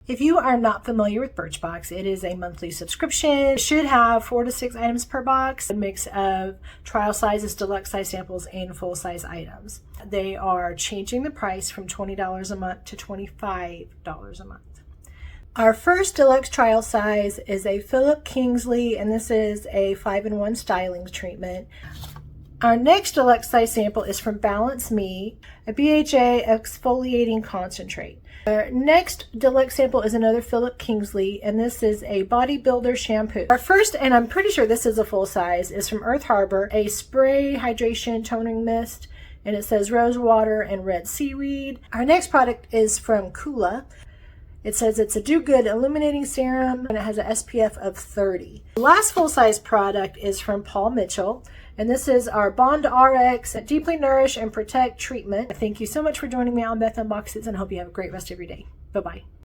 If you are not familiar with Birchbox, it is a monthly subscription. It should have 4 to 6 items per box, a mix of trial sizes, deluxe size samples, and full size items. They are changing the price from $20 a month to $25 a month. Our first deluxe trial size is a Philip Kingsley, and this is a 5-in-1 styling treatment. Our next deluxe size sample is from Balance Me, a BHA exfoliating concentrate. Our next deluxe sample is another Philip Kingsley, and this is a bodybuilder shampoo. Our first, and I'm pretty sure this is a full size, is from Earth Harbor, a spray hydration toning mist, and it says rose water and red seaweed. Our next product is from Kula. It says it's a Do Good illuminating serum, and it has an SPF of 30. The last full-size product is from Paul Mitchell, and this is our Bond RX Deeply Nourish and Protect treatment. Thank you so much for joining me on Beth Unboxes, and I hope you have a great rest of your day. Bye-bye.